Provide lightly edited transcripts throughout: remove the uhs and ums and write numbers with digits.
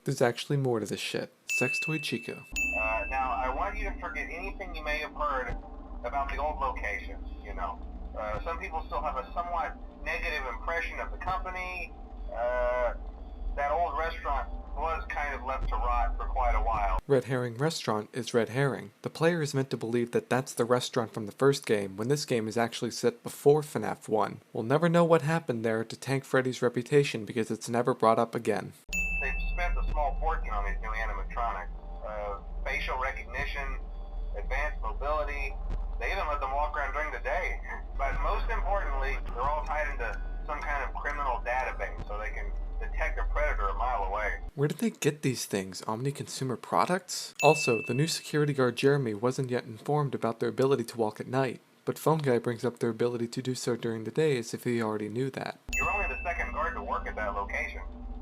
There's actually more to this shit. Sex Toy Chica. Now, I want you to forget anything you may have heard about the old locations, you know. Some people still have a somewhat negative impression of the company. That old restaurant was kind of left to rot for quite a while. Red Herring Restaurant is Red Herring. The player is meant to believe that that's the restaurant from the first game, when this game is actually set before FNAF 1. We'll never know what happened there to tank Freddy's reputation because it's never brought up again. They've spent a small fortune on these new animatronics. Facial recognition, advanced mobility. They even let them walk around during the day. But most importantly, they're all tied into some kind of criminal database so they can detect a predator a mile away. Where did they get these things? Omni Consumer Products? Also, the new security guard Jeremy wasn't yet informed about their ability to walk at night, but Phone Guy brings up their ability to do so during the day as if he already knew that. You're only the second guard to work at that location.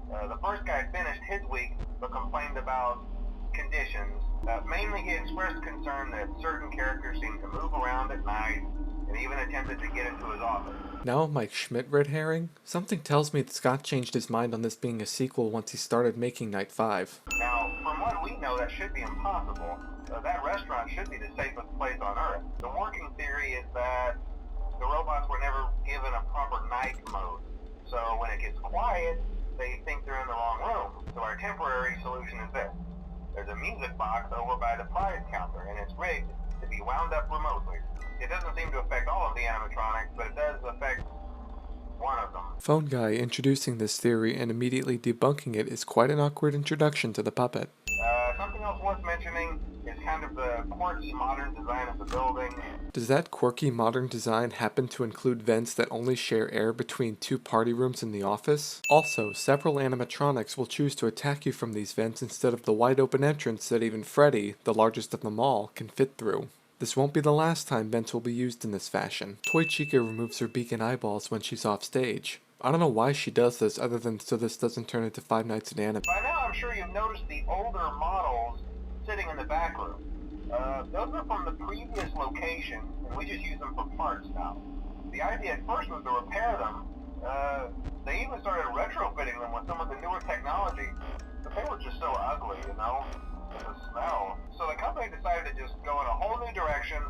The first guy finished his week but complained about conditions. Mainly he expressed concern that certain characters seemed to move around at night and even attempted to get into his office. Now Mike Schmidt Red Herring? Something tells me that Scott changed his mind on this being a sequel once he started making Night 5. Now, from what we know, that should be impossible. That restaurant should be the safest place on Earth. The working theory is that the robots were never given a proper night mode. So when it gets quiet, they think they're in the wrong room. So our temporary solution is this. There's a music box over by the prize counter, and it's rigged to be wound up remotely. It doesn't seem to affect all of the animatronics, but it does affect one of them. Phone Guy introducing this theory and immediately debunking it is quite an awkward introduction to the puppet. Something else worth mentioning is kind of the quirky modern design of the building. Does that quirky modern design happen to include vents that only share air between two party rooms in the office? Also, several animatronics will choose to attack you from these vents instead of the wide open entrance that even Freddy, the largest of them all, can fit through. This won't be the last time vents will be used in this fashion. Toy Chica removes her beacon eyeballs when she's off stage. I don't know why she does this other than so this doesn't turn into Five Nights at Anime. By now I'm sure you've noticed the older models sitting in the back room. Those are from the previous location, and we just use them for parts now. The idea at first was to repair them. They even started retrofitting them with some of the newer technology, but they were just so ugly, you know? The smell. So the company decided to just go in a whole new direction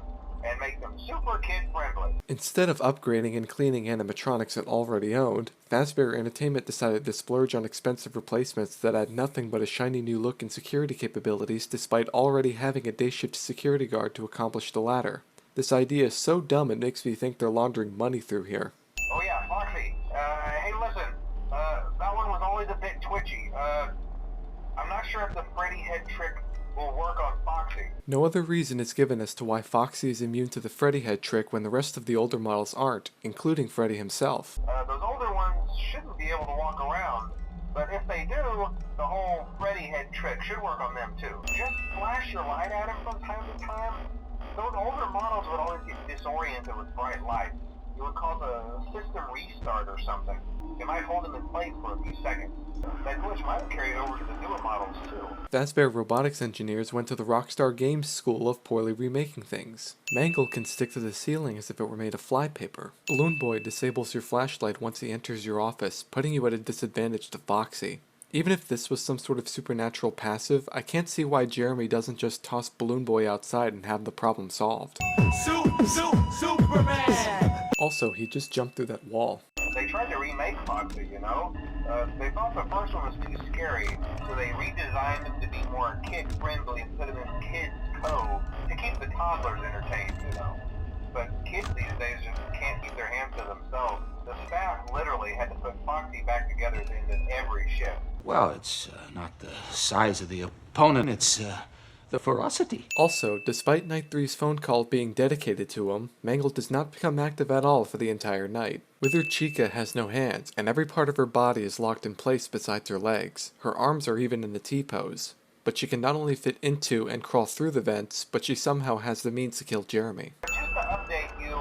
and make them super kid-friendly. Instead of upgrading and cleaning animatronics it already owned, Fazbear Entertainment decided to splurge on expensive replacements that add nothing but a shiny new look and security capabilities despite already having a day-shift security guard to accomplish the latter. This idea is so dumb it makes me think they're laundering money through here. Oh yeah, Foxy. Hey listen, that one was always a bit twitchy. I'm not sure if the Freddy head trick will work on Foxy. No other reason is given as to why Foxy is immune to the Freddy head trick when the rest of the older models aren't, including Freddy himself. Those older ones shouldn't be able to walk around, but if they do, the whole Freddy head trick should work on them too. Just flash your light at them from time to time. Those older models would always get disoriented with bright lights. It would cause a system restart or something. It might hold them in place for a few seconds. That glitch might have carried over to the newer models too. Fazbear Robotics engineers went to the Rockstar Games school of poorly remaking things. Mangle can stick to the ceiling as if it were made of flypaper. Balloon Boy disables your flashlight once he enters your office, putting you at a disadvantage to Foxy. Even if this was some sort of supernatural passive, I can't see why Jeremy doesn't just toss Balloon Boy outside and have the problem solved. Superman! Also, he just jumped through that wall. They tried to remake Foxy, you know? They thought the first one was too scary, so they redesigned him to be more kid-friendly and put him in Kids Cove to keep the toddlers entertained, you know? But kids these days just can't keep their hands to themselves. The staff literally had to put Foxy back together at the end of every shift. Well, it's not the size of the opponent, it's the ferocity. Also, despite Night 3's phone call being dedicated to him, Mangle does not become active at all for the entire night. Withered Chica has no hands, and every part of her body is locked in place besides her legs. Her arms are even in the T-pose. But she can not only fit into and crawl through the vents, but she somehow has the means to kill Jeremy. Just to update you,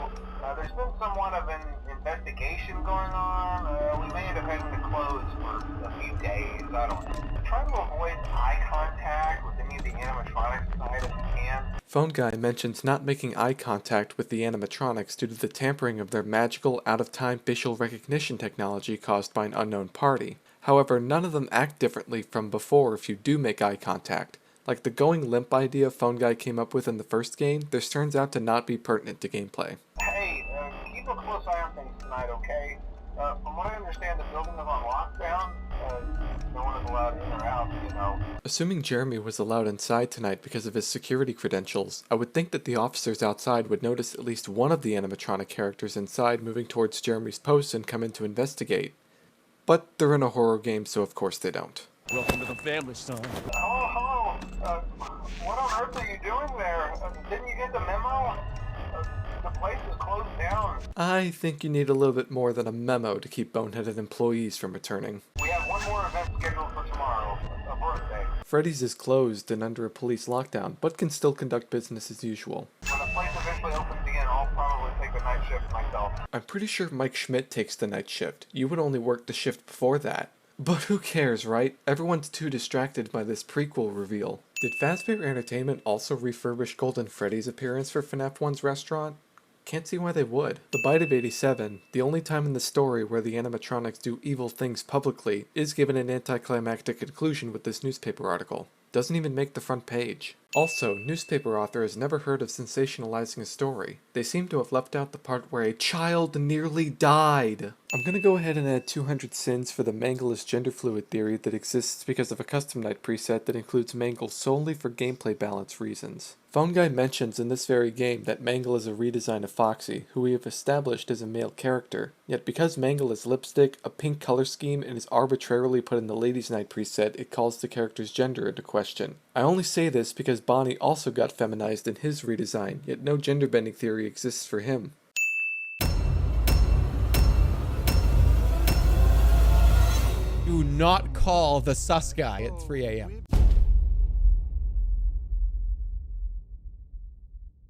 there's been somewhat of an investigation going on. We may end up having to close for a few days, I don't know. Try to avoid eye contact with any of the animatronics side if you can. Phone Guy mentions not making eye contact with the animatronics due to the tampering of their magical, out-of-time facial recognition technology caused by an unknown party. However, none of them act differently from before if you do make eye contact. Like the going limp idea Phone Guy came up with in the first game, this turns out to not be pertinent to gameplay. Hey, keep a close eye on things tonight, okay? From what I understand, the building is on lockdown. No one is allowed in or out, you know. Assuming Jeremy was allowed inside tonight because of his security credentials, I would think that the officers outside would notice at least one of the animatronic characters inside moving towards Jeremy's post and come in to investigate. But they're in a horror game, so of course they don't. Welcome to the family, son. Hello. What on earth are you doing there? Didn't you get the memo? The place is closed down. I think you need a little bit more than a memo to keep boneheaded employees from returning. We have one more event scheduled for tomorrow, a birthday. Freddy's is closed and under a police lockdown, but can still conduct business as usual. When the place eventually opens again, I'll probably take the night shift myself. I'm pretty sure Mike Schmidt takes the night shift. You would only work the shift before that. But who cares, right? Everyone's too distracted by this prequel reveal. Did Fazbear Entertainment also refurbish Golden Freddy's appearance for FNAF 1's restaurant? Can't see why they would. The Bite of 87, the only time in the story where the animatronics do evil things publicly, is given an anticlimactic conclusion with this newspaper article. Doesn't even make the front page. Also, newspaper author has never heard of sensationalizing a story. They seem to have left out the part where a child nearly died. I'm gonna go ahead and add 200 sins for the Mangle is gender fluid theory that exists because of a custom night preset that includes Mangle solely for gameplay balance reasons. Phone Guy mentions in this very game that Mangle is a redesign of Foxy, who we have established as a male character, yet because Mangle is lipstick, a pink color scheme, and is arbitrarily put in the Ladies Night preset, it calls the character's gender into question. I only say this because Bonnie also got feminized in his redesign, yet no gender bending theory exists for him. Do not call the sus guy at 3 a.m.